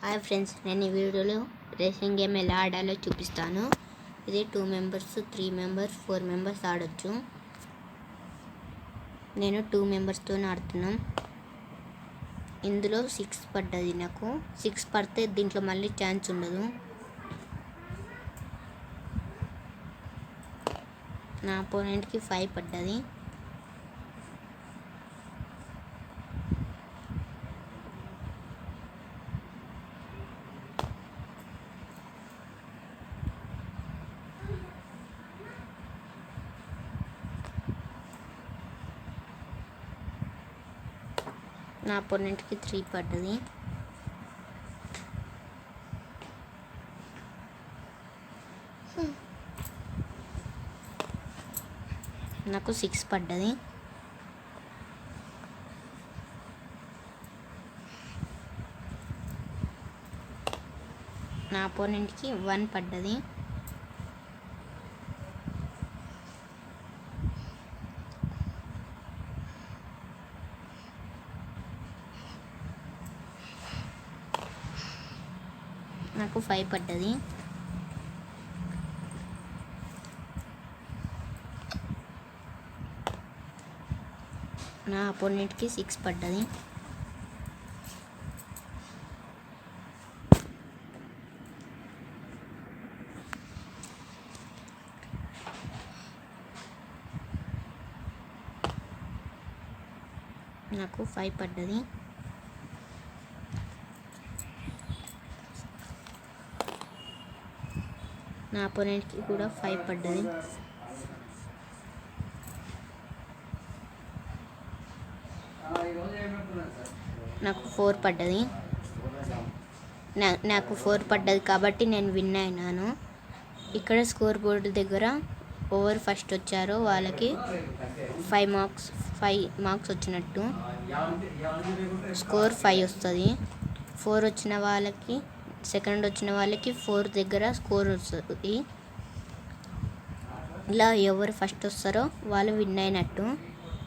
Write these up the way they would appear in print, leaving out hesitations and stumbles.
Hi friends, నేను ఈ వీడియోలో రేసింగ్ గేమ్ ఎలా ఆడాలో చూపిస్తాను. ఇది 2 మెంబర్స్, 3 మెంబర్స్, 4 మెంబర్స్ ఆడొచ్చు. నేను 2 మెంబర్స్తో ఆడుతున్నాం. ఇందులో 6 పడ్డది. నాకు 6 పడితే దీంట్లో మళ్ళీ ఛాన్స్ ఉండదు. నా అపోనెంట్కి 5 పడ్డది. నా అపోనెంట్కి 3 పడ్డది. నాకు 6 పడ్డది. నా అపోనెంట్కి 1 పడ్డది. నాకు 5 పడ్డది. నా అపోనెంట్కి 6 పడ్డది. నాకు 5 పడ్డది. నా అపోనెంట్కి కూడా 5 పడ్డది. నాకు 4 పడ్డది. నాకు 4 పడ్డది కాబట్టి నేను విన్ అయినాను. ఇక్కడ స్కోర్ బోర్డు దగ్గర ఓవర్ ఫస్ట్ వచ్చారో వాళ్ళకి 5 మార్క్స్ వచ్చినట్టు. స్కోర్ 5 వస్తుంది. 4 వచ్చిన వాళ్ళకి, సెకండ్ వచ్చిన వాళ్ళకి 4 దగ్గర స్కోర్ వస్తుంది. ఇలా ఎవరు ఫస్ట్ వస్తారో వాళ్ళు విన్ అయినట్టు.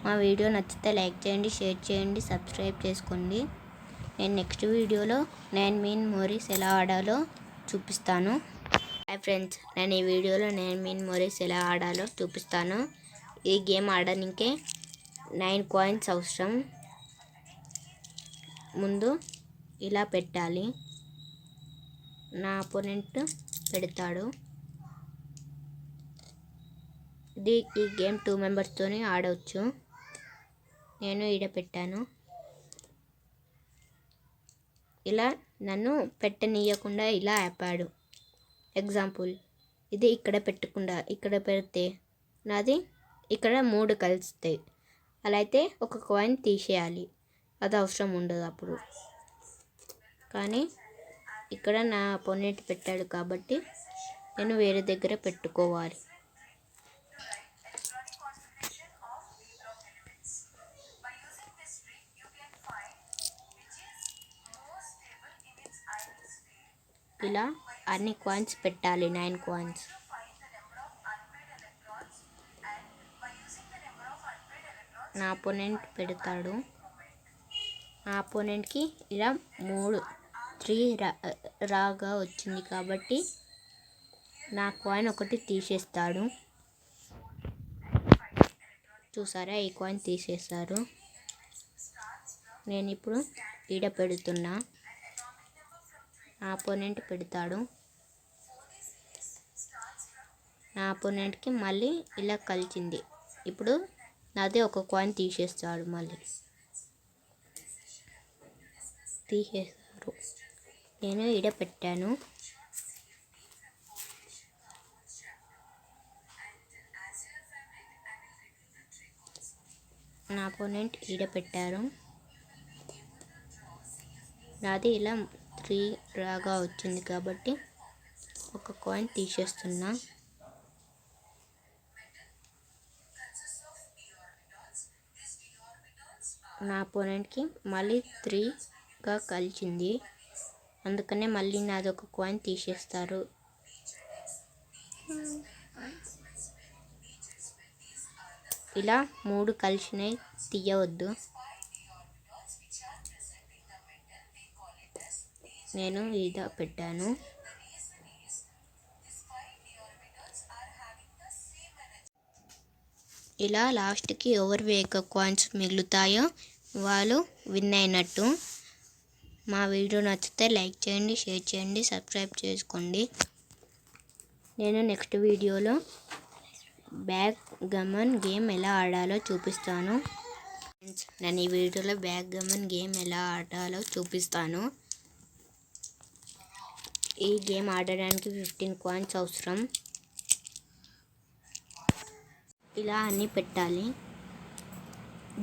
మా వీడియో నచ్చితే లైక్ చేయండి, షేర్ చేయండి, సబ్స్క్రైబ్ చేసుకోండి. నేను నెక్స్ట్ వీడియోలో 9 మీన్ మోరీస్ ఎలా ఆడాలో చూపిస్తాను. హాయ్ ఫ్రెండ్స్, నేను ఈ వీడియోలో 9 మీన్ మోరీస్ ఎలా ఆడాలో చూపిస్తాను. ఈ గేమ్ ఆడడానికే 9 కాయిన్స్ అవసరం. ముందు ఇలా పెట్టాలి. నా అపోనెంట్ పెడతాడు. ఈ గేమ్ 2 మెంబర్స్తోనే ఆడవచ్చు. నేను ఈడ పెట్టాను. ఇలా నన్ను పెట్టనీయకుండా ఇలా ఆపాడు. ఎగ్జాంపుల్, ఇది ఇక్కడ పెట్టకుండా ఇక్కడ పెడితే నాది ఇక్కడ 3 కలుస్తాయి. అలా అయితే ఒక కాయిన్ తీసేయాలి. అది అవసరం ఉండదు అప్పుడు. కానీ ఇక్కడ నా అపోనెంట్ పెట్టాడు కాబట్టి నేను వేరే దగ్గర పెట్టుకోవాలి. ఇలా అన్ని కాయిన్స్ పెట్టాలి, 9 కాయిన్స్. నా అపోనెంట్ పెడతాడు. నా అపోనెంట్కి ఇలా 3 రాగా వచ్చింది కాబట్టి నా కాయిన్ ఒకటి తీసేస్తాడు. చూసారా, ఈ కాయిన్ తీసేస్తారు. నేను ఇప్పుడు ఈడ పెడుతున్నా. నా అపోనెంట్ పెడతాడు. నా అపోనెంట్కి మళ్ళీ ఇలా కలిసింది. ఇప్పుడు నాదే ఒక కాయిన్ తీసేస్తాడు. మళ్ళీ తీసేస్తారు. నేను ఈడ పెట్టాను. నా అపోనెంట్ ఈడ పెట్టారు. నాది ఇలా 3 రాగా వచ్చింది కాబట్టి ఒక కాయిన్ తీసేస్తున్నా. నా అపోనెంట్కి మళ్ళీ 3గా కలిసింది. అందుకనే మళ్ళీ నాది ఒక కాయిన్ తీసేస్తారు. ఇలా 3 కలిసినవి తీయవద్దు. నేను ఇలా పెట్టాను. ఇలా లాస్ట్కి ఎవరు ఎక్కువ కాయిన్స్ మిగులుతాయో వాళ్ళు విన్ అయినట్టు. మా వీడియో నచ్చితే లైక్ చేయండి, షేర్ చేయండి, సబ్స్క్రైబ్ చేసుకోండి. నేను నెక్స్ట్ వీడియోలో బ్యాక్ గమన్ గేమ్ ఎలా ఆడాలో చూపిస్తాను. నేను ఈ వీడియోలో బ్యాక్ గమన్ గేమ్ ఎలా ఆడాలో చూపిస్తాను. ఈ గేమ్ ఆడడానికి 15 కాయిన్స్ అవసరం. ఇలా అన్నీ పెట్టాలి.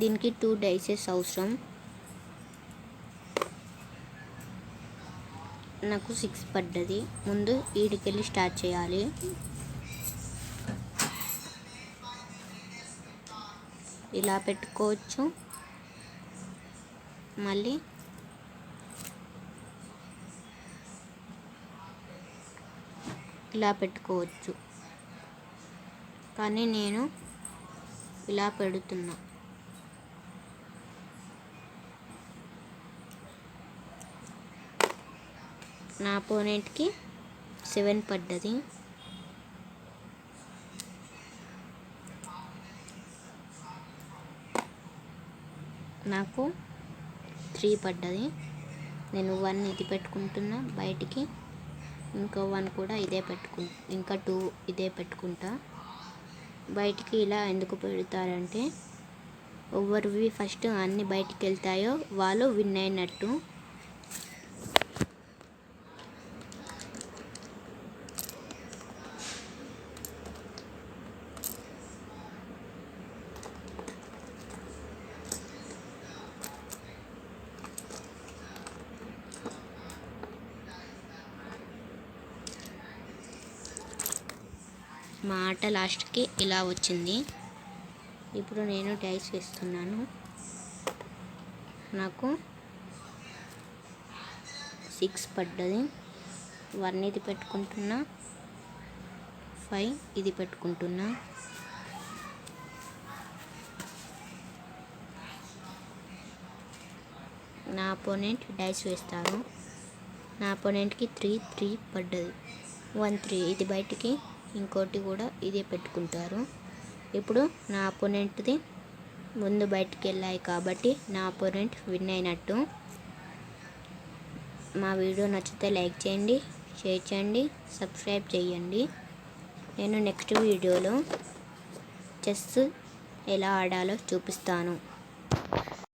దీనికి 2 డైసెస్ అవసరం. నాకు 6 పడ్డది. ముందు ఈడికెళ్ళి స్టార్ట్ చేయాలి. ఇలా పెట్టుకోవచ్చు. మళ్ళీ ఇలా పెట్టుకోవచ్చు. కానీ నేను ఇలా పెడుతున్నా. నా అపోనెంట్కి 7 పడ్డది. నాకు 3 పడ్డది. నేను 1 ఇది పెట్టుకుంటున్నా బయటికి, ఇంకో 1 కూడా ఇదే ఇంకా 2 ఇదే పెట్టుకుంటా బయటికి. ఇలా ఎందుకు పెడతారంటే ఎవరివి ఫస్ట్ అన్ని బయటికి వెళ్తాయో వాళ్ళు విన్ అయినట్టు. మా ఆట లాస్ట్కి ఇలా వచ్చింది. ఇప్పుడు నేను డైస్ వేస్తున్నాను. నాకు 6 పడ్డది. 1 ఇది పెట్టుకుంటున్నా, 5 ఇది పెట్టుకుంటున్నా. నా అపోనెంట్ డైస్ వేస్తారు. నా అపోనెంట్కి 3 పడ్డది. 1 3 ఇది బయటికి, ఇంకోటి కూడా ఇదే పెట్టుకుంటారు. ఇప్పుడు నా అపోనెంట్ది ముందు బయటికి వెళ్ళాయి కాబట్టి నా అపోనెంట్ విన్ అయినట్టు. మా వీడియో నచ్చితే లైక్ చేయండి, షేర్ చేయండి, సబ్స్క్రైబ్ చేయండి. నేను నెక్స్ట్ వీడియోలో చెస్ ఎలా ఆడాలో చూపిస్తాను.